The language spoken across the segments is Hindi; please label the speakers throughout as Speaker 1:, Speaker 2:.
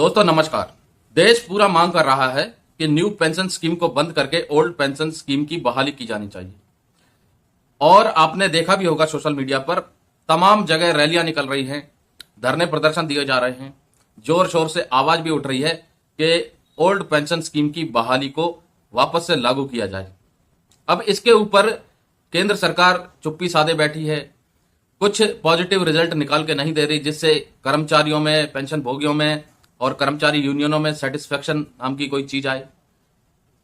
Speaker 1: दोस्तों नमस्कार। देश पूरा मांग कर रहा है कि न्यू पेंशन स्कीम को बंद करके ओल्ड पेंशन स्कीम की बहाली की जानी चाहिए। और आपने देखा भी होगा सोशल मीडिया पर तमाम जगह रैलियां निकल रही हैं, धरने प्रदर्शन दिए जा रहे हैं, जोर शोर से आवाज भी उठ रही है कि ओल्ड पेंशन स्कीम की बहाली को वापस से लागू किया जाए। अब इसके ऊपर केंद्र सरकार चुप्पी साधे बैठी है, कुछ पॉजिटिव रिजल्ट निकाल के नहीं दे रही, जिससे कर्मचारियों में, पेंशन भोगियों में और कर्मचारी यूनियनों में सेटिस्फेक्शन नाम की कोई चीज आए।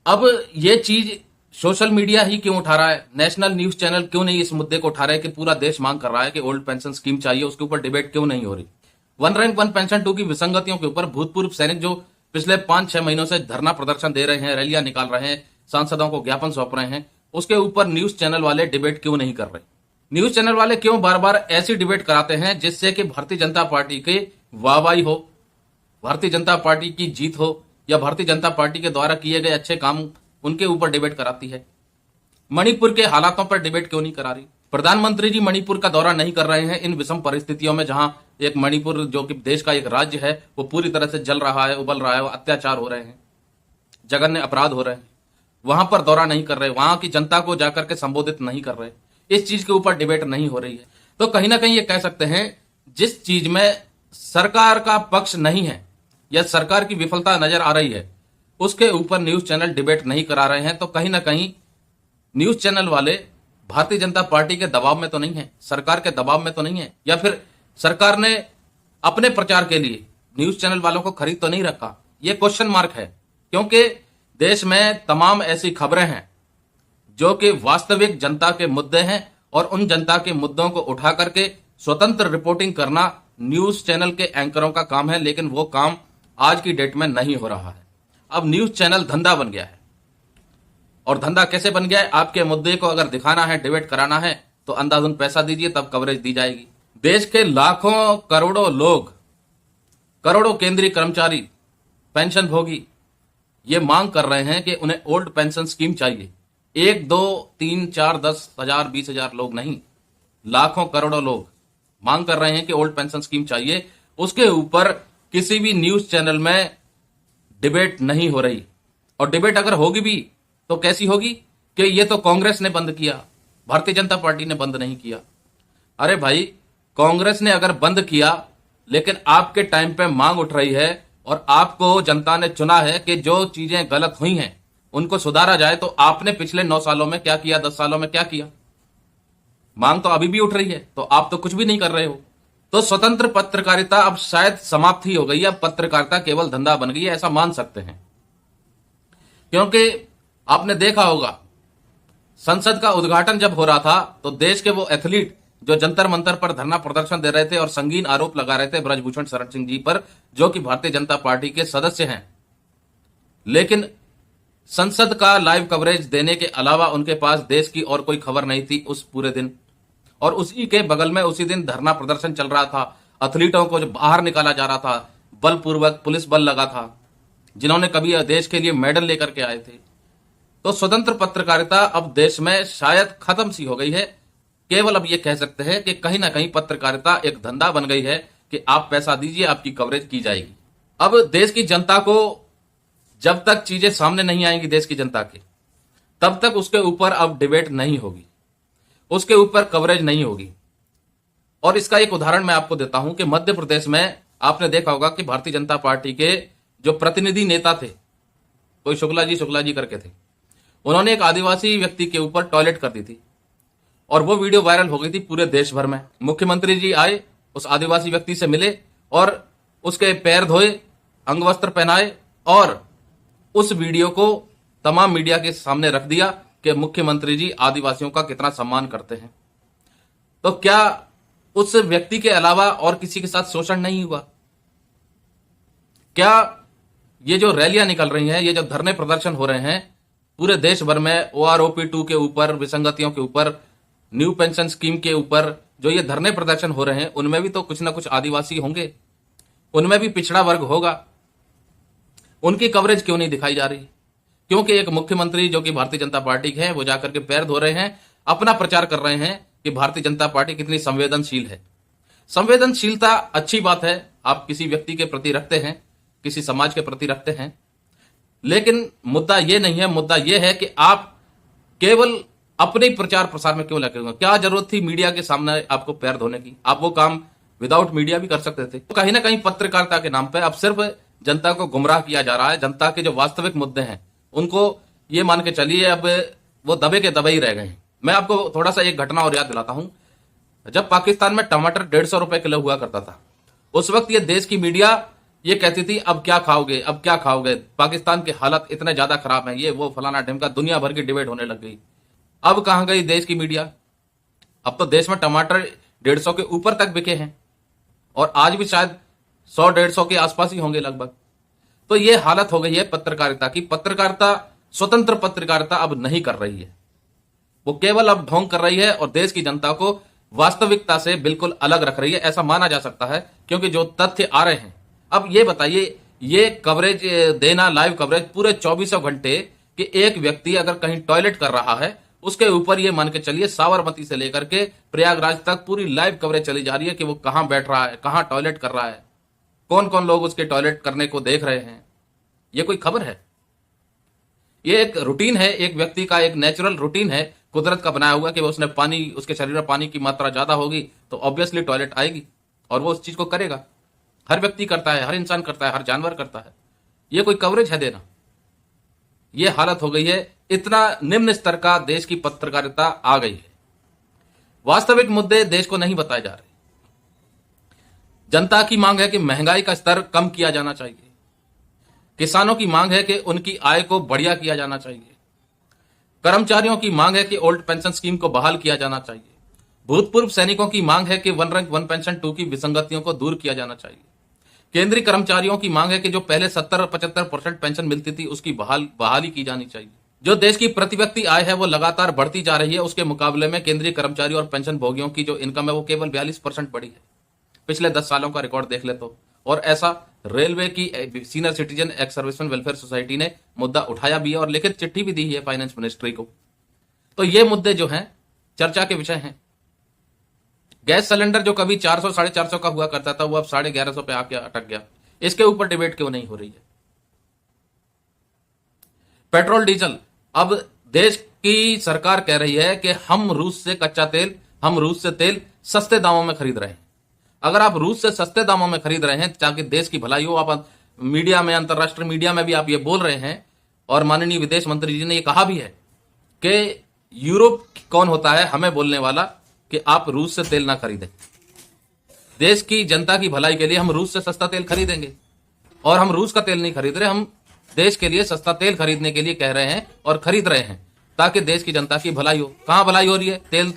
Speaker 1: अब ये चीज सोशल मीडिया ही क्यों उठा रहा है, नेशनल न्यूज चैनल क्यों नहीं इस मुद्दे को उठा रहे कि पूरा देश मांग कर रहा है कि ओल्ड पेंशन स्कीम चाहिए, उसके ऊपर डिबेट क्यों नहीं हो रही। वन रैंक वन पेंशन 2 की विसंगतियों के ऊपर भूतपूर्व सैनिक जो पिछले 5-6 महीनों से धरना प्रदर्शन दे रहे हैं, रैलियां निकाल रहे हैं, सांसदों को ज्ञापन सौंप रहे हैं, उसके ऊपर न्यूज चैनल वाले डिबेट क्यों नहीं कर रहे। न्यूज चैनल वाले क्यों बार बार ऐसी डिबेट कराते हैं जिससे कि भारतीय जनता पार्टी की वाहवाही हो, भारतीय जनता पार्टी की जीत हो, या भारतीय जनता पार्टी के द्वारा किए गए अच्छे काम उनके ऊपर डिबेट कराती है। मणिपुर के हालातों पर डिबेट क्यों नहीं करा रही। प्रधानमंत्री जी मणिपुर का दौरा नहीं कर रहे हैं इन विषम परिस्थितियों में, जहां एक मणिपुर जो कि देश का एक राज्य है वो पूरी तरह से जल रहा है, उबल रहा है, अत्याचार हो रहे हैं, जघन्य अपराध हो रहे हैं, वहां पर दौरा नहीं कर रहे, वहां की जनता को जाकर के संबोधित नहीं कर रहे, इस चीज के ऊपर डिबेट नहीं हो रही है। तो कहीं ना कहीं ये कह सकते हैं जिस चीज में सरकार का पक्ष नहीं है या सरकार की विफलता नजर आ रही है उसके ऊपर न्यूज चैनल डिबेट नहीं करा रहे हैं। तो कहीं ना कहीं न्यूज चैनल वाले भारतीय जनता पार्टी के दबाव में तो नहीं है, सरकार के दबाव में तो नहीं है, या फिर सरकार ने अपने प्रचार के लिए न्यूज चैनल वालों को खरीद तो नहीं रखा। यह क्वेश्चन मार्क है, क्योंकि देश में तमाम ऐसी खबरें हैं जो कि वास्तविक जनता के मुद्दे हैं और उन जनता के मुद्दों को उठा करके स्वतंत्र रिपोर्टिंग करना न्यूज चैनल के एंकरों का काम है, लेकिन वो काम आज की डेट में नहीं हो रहा है। अब न्यूज चैनल धंधा बन गया है। और धंधा कैसे बन गया है? आपके मुद्दे को अगर दिखाना है, डिबेट कराना है, तो अंधाधुन पैसा दीजिए, तब कवरेज दी जाएगी। देश के लाखों करोड़ों लोग, करोड़ों केंद्रीय कर्मचारी, पेंशन भोगी ये मांग कर रहे हैं कि उन्हें ओल्ड पेंशन स्कीम चाहिए। 1, 2, 3, 4, 10 हजार 20 हजार लोग नहीं, लाखों करोड़ों लोग मांग कर रहे हैं कि ओल्ड पेंशन स्कीम चाहिए। उसके ऊपर किसी भी न्यूज चैनल में डिबेट नहीं हो रही। और डिबेट अगर होगी भी तो कैसी होगी कि ये तो कांग्रेस ने बंद किया, भारतीय जनता पार्टी ने बंद नहीं किया। अरे भाई, कांग्रेस ने अगर बंद किया, लेकिन आपके टाइम पे मांग उठ रही है और आपको जनता ने चुना है कि जो चीजें गलत हुई हैं उनको सुधारा जाए, तो आपने पिछले 9 सालों में क्या किया, 10 सालों में क्या किया? मांग तो अभी भी उठ रही है, तो आप तो कुछ भी नहीं कर रहे हो। तो स्वतंत्र पत्रकारिता अब शायद समाप्त ही हो गई है, अब पत्रकारिता केवल धंधा बन गई है, ऐसा मान सकते हैं। क्योंकि आपने देखा होगा संसद का उद्घाटन जब हो रहा था तो देश के वो एथलीट जो जंतर मंतर पर धरना प्रदर्शन दे रहे थे और संगीन आरोप लगा रहे थे ब्रजभूषण शरण सिंह जी पर, जो कि भारतीय जनता पार्टी के सदस्य हैं, लेकिन संसद का लाइव कवरेज देने के अलावा उनके पास देश की और कोई खबर नहीं थी उस पूरे दिन। और उसी के बगल में उसी दिन धरना प्रदर्शन चल रहा था, एथलीटों को जो बाहर निकाला जा रहा था, बलपूर्वक पुलिस बल लगा था, जिन्होंने कभी देश के लिए मेडल लेकर के आए थे। तो स्वतंत्र पत्रकारिता अब देश में शायद खत्म सी हो गई है। केवल अब ये कह सकते हैं कि कहीं ना कहीं पत्रकारिता एक धंधा बन गई है कि आप पैसा दीजिए, आपकी कवरेज की जाएगी। अब देश की जनता को जब तक चीजें सामने नहीं आएंगी देश की जनता के, तब तक उसके ऊपर अब डिबेट नहीं होगी, उसके ऊपर कवरेज नहीं होगी। और इसका एक उदाहरण मैं आपको देता हूं कि मध्य प्रदेश में आपने देखा होगा कि भारतीय जनता पार्टी के जो प्रतिनिधि नेता थे, कोई शुक्ला जी करके थे, उन्होंने एक आदिवासी व्यक्ति के ऊपर टॉयलेट कर दी थी और वो वीडियो वायरल हो गई थी पूरे देश भर में। मुख्यमंत्री जी आए, उस आदिवासी व्यक्ति से मिले और उसके पैर धोए, अंगवस्त्र पहनाए और उस वीडियो को तमाम मीडिया के सामने रख दिया कि मुख्यमंत्री जी आदिवासियों का कितना सम्मान करते हैं। तो क्या उस व्यक्ति के अलावा और किसी के साथ शोषण नहीं हुआ? क्या ये जो रैलियां निकल रही हैं, ये जो धरने प्रदर्शन हो रहे हैं पूरे देश भर में, OROP 2 के ऊपर, विसंगतियों के ऊपर, न्यू पेंशन स्कीम के ऊपर जो ये धरने प्रदर्शन हो रहे हैं, उनमें भी तो कुछ ना कुछ आदिवासी होंगे, उनमें भी पिछड़ा वर्ग होगा। उनकी कवरेज क्यों नहीं दिखाई जा रही? क्योंकि एक मुख्यमंत्री जो कि भारतीय जनता पार्टी के हैं, वो जाकर के पैर धो रहे हैं, अपना प्रचार कर रहे हैं कि भारतीय जनता पार्टी कितनी संवेदनशील है। संवेदनशीलता अच्छी बात है, आप किसी व्यक्ति के प्रति रखते हैं किसी समाज के प्रति रखते हैं। लेकिन मुद्दा ये नहीं है, मुद्दा ये है कि आप केवल अपने प्रचार प्रसार में क्यों लगे हुए? क्या जरूरत थी मीडिया के सामने आपको पैर धोने की? आप वो काम विदाउट मीडिया भी कर सकते थे। तो कहीं ना कहीं पत्रकारिता के नाम पे अब सिर्फ जनता को गुमराह किया जा रहा है। जनता के जो वास्तविक मुद्दे हैं उनको ये मान के चलिए अब वो दबे के दबे ही रह गए हैं। मैं आपको थोड़ा सा एक घटना और याद दिलाता हूं। जब पाकिस्तान में टमाटर 150 रुपए किलो हुआ करता था, उस वक्त ये देश की मीडिया ये कहती थी अब क्या खाओगे, अब क्या खाओगे, पाकिस्तान के हालत इतने ज्यादा खराब हैं, ये वो फलाना ढिमका, दुनिया भर की डिबेट होने लग गई। अब कहां गई देश की मीडिया? अब तो देश में टमाटर 150 के ऊपर तक बिके हैं और आज भी शायद 100-150 के आसपास ही होंगे लगभग। तो ये हालत हो गई है पत्रकारिता की। पत्रकारिता, स्वतंत्र पत्रकारिता अब नहीं कर रही है, वो केवल अब ढोंग कर रही है और देश की जनता को वास्तविकता से बिल्कुल अलग रख रही है, ऐसा माना जा सकता है। क्योंकि जो तथ्य आ रहे हैं, अब ये बताइए, ये कवरेज देना, लाइव कवरेज पूरे 24 घंटे कि एक व्यक्ति अगर कहीं टॉयलेट कर रहा है, उसके ऊपर ये मान के चलिए साबरमती से लेकर के प्रयागराज तक पूरी लाइव कवरेज चली जा रही है कि वो कहां बैठ रहा है, कहां टॉयलेट कर रहा है, कौन कौन लोग उसके टॉयलेट करने को देख रहे हैं। ये कोई खबर है? ये एक रूटीन है, एक व्यक्ति का एक नेचुरल रूटीन है, कुदरत का बनाया हुआ कि वो उसने पानी, उसके शरीर में पानी की मात्रा ज्यादा होगी तो ऑब्वियसली टॉयलेट आएगी और वो उस चीज को करेगा। हर व्यक्ति करता है, हर इंसान करता है, हर जानवर करता है। ये कोई कवरेज है देना? ये हालत हो गई है, इतना निम्न स्तर का देश की पत्रकारिता आ गई है। वास्तविक मुद्दे देश को नहीं बताए जा रहे। जनता की मांग है कि महंगाई का स्तर कम किया जाना चाहिए, किसानों की मांग है कि उनकी आय को बढ़िया किया जाना चाहिए, कर्मचारियों की मांग है कि ओल्ड पेंशन स्कीम को बहाल किया जाना चाहिए, भूतपूर्व सैनिकों की मांग है कि वन रैंक वन पेंशन 2 की विसंगतियों को दूर किया जाना चाहिए, केंद्रीय कर्मचारियों की मांग है कि जो पहले 70-75% पेंशन मिलती थी उसकी बहाली की जानी चाहिए। जो देश की प्रति व्यक्ति आय है वो लगातार बढ़ती जा रही है, उसके मुकाबले में केंद्रीय कर्मचारी और पेंशन भोगियों की जो इनकम है वो केवल 42% बढ़ी है। पिछले 10 सालों का रिकॉर्ड देख ले तो। और ऐसा रेलवे की senior citizen ex serviceman welfare society ने मुद्दा उठाया भी है और लिखित चिट्ठी भी दी है फाइनेंस मिनिस्ट्री को। तो ये मुद्दे जो हैं चर्चा के विषय हैं। गैस सिलेंडर जो कभी 400-450 का हुआ करता था वो अब 1150 पे आके अटक गया, इसके ऊपर डिबेट क्यों नहीं हो रही है? पेट्रोल डीजल, अब देश की सरकार कह रही है कि हम रूस से कच्चा तेल, हम रूस से तेल सस्ते दामों में खरीद रहे हैं। अगर आप रूस से सस्ते दामों में खरीद रहे हैं ताकि देश की भलाई हो, आप मीडिया में, अंतरराष्ट्रीय मीडिया में भी आप ये बोल रहे हैं और माननीय विदेश मंत्री जी ने ये कहा भी है कि यूरोप कौन होता है हमें बोलने वाला कि आप रूस से तेल ना खरीदें। देश की जनता की भलाई के लिए हम रूस से सस्ता तेल खरीदेंगे और हम रूस का तेल नहीं खरीद रहे, हम देश के लिए सस्ता तेल खरीदने के लिए कह रहे हैं और खरीद रहे हैं ताकि देश की जनता की भलाई हो। कहां भलाई हो रही है? तेल,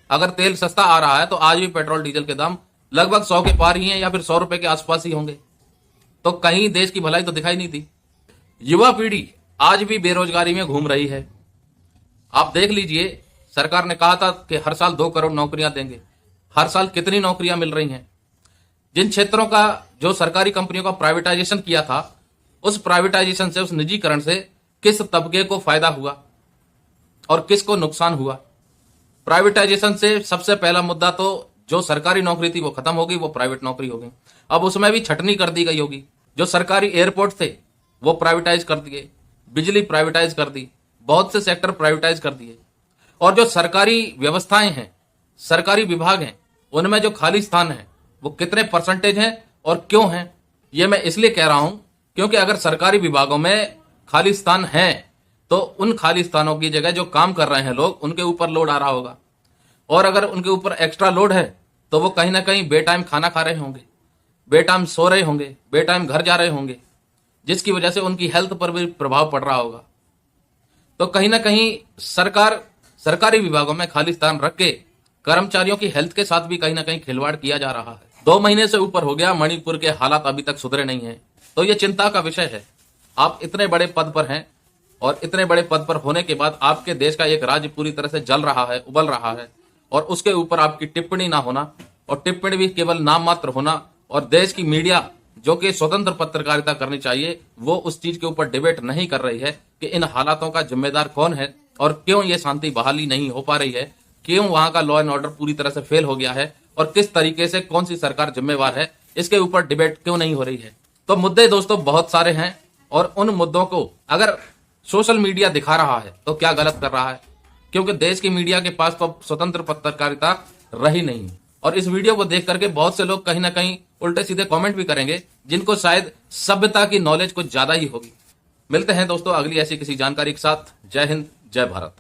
Speaker 1: अगर तेल सस्ता आ रहा है तो आज भी पेट्रोल डीजल के दाम लगभग 100 के पार ही हैं या फिर 100 रुपए के आसपास ही होंगे। तो कहीं देश की भलाई तो दिखाई नहीं दी। युवा पीढ़ी आज भी बेरोजगारी में घूम रही है। आप देख लीजिए, सरकार ने कहा था कि हर साल 2 करोड़ नौकरियां देंगे। हर साल कितनी नौकरियां मिल रही हैं? जिन क्षेत्रों का जो सरकारी कंपनियों का प्राइवेटाइजेशन किया था, उस प्राइवेटाइजेशन से, उस निजीकरण से किस तबके को फायदा हुआ और किसको नुकसान हुआ? प्राइवेटाइजेशन से सबसे पहला मुद्दा तो जो सरकारी नौकरी थी वो खत्म हो गई, वो प्राइवेट नौकरी हो गई। अब उसमें भी छटनी कर दी गई होगी। जो सरकारी एयरपोर्ट थे वो प्राइवेटाइज कर दिए, बिजली प्राइवेटाइज कर दी, बहुत से सेक्टर प्राइवेटाइज कर दिए। और जो सरकारी व्यवस्थाएं हैं, सरकारी विभाग हैं, उनमें जो खाली स्थान है वो कितने परसेंटेज हैं और क्यों हैं? ये मैं इसलिए कह रहा हूं क्योंकि अगर सरकारी विभागों में खाली स्थान हैं तो उन खाली स्थानों की जगह जो काम कर रहे हैं लोग, उनके ऊपर लोड आ रहा होगा। और अगर उनके ऊपर एक्स्ट्रा लोड है तो वो कहीं ना कहीं बेटाइम खाना खा रहे होंगे, बेटाइम सो रहे होंगे, बेटाइम घर जा रहे होंगे, जिसकी वजह से उनकी हेल्थ पर भी प्रभाव पड़ रहा होगा। तो कहीं ना कहीं सरकार सरकारी विभागों में खाली स्थान रख के कर्मचारियों की हेल्थ के साथ भी कहीं ना कहीं खिलवाड़ किया जा रहा है। 2 महीने से ऊपर हो गया, मणिपुर के हालात अभी तक सुधरे नहीं है। तो ये चिंता का विषय है। आप इतने बड़े पद पर हैं और इतने बड़े पद पर होने के बाद आपके देश का एक राज्य पूरी तरह से जल रहा है, उबल रहा है, और उसके ऊपर आपकी टिप्पणी ना होना, और टिप्पणी भी केवल नाम मात्र होना, और देश की मीडिया जो कि स्वतंत्र पत्रकारिता करनी चाहिए वो उस चीज के ऊपर डिबेट नहीं कर रही है कि इन हालातों का जिम्मेदार कौन है और क्यों ये शांति बहाली नहीं हो पा रही है, क्यों वहां का लॉ एंड ऑर्डर पूरी तरह से फेल हो गया है और किस तरीके से कौन सी सरकार जिम्मेवार है, इसके ऊपर डिबेट क्यों नहीं हो रही है। तो मुद्दे दोस्तों बहुत सारे हैं, और उन मुद्दों को अगर सोशल मीडिया दिखा रहा है तो क्या गलत कर रहा है, क्योंकि देश की मीडिया के पास तो स्वतंत्र पत्रकारिता रही नहीं। और इस वीडियो को देख करके बहुत से लोग कहीं ना कहीं उल्टे सीधे कमेंट भी करेंगे, जिनको शायद सभ्यता की नॉलेज कुछ ज्यादा ही होगी। मिलते हैं दोस्तों अगली ऐसी किसी जानकारी के साथ। जय हिंद, जय भारत।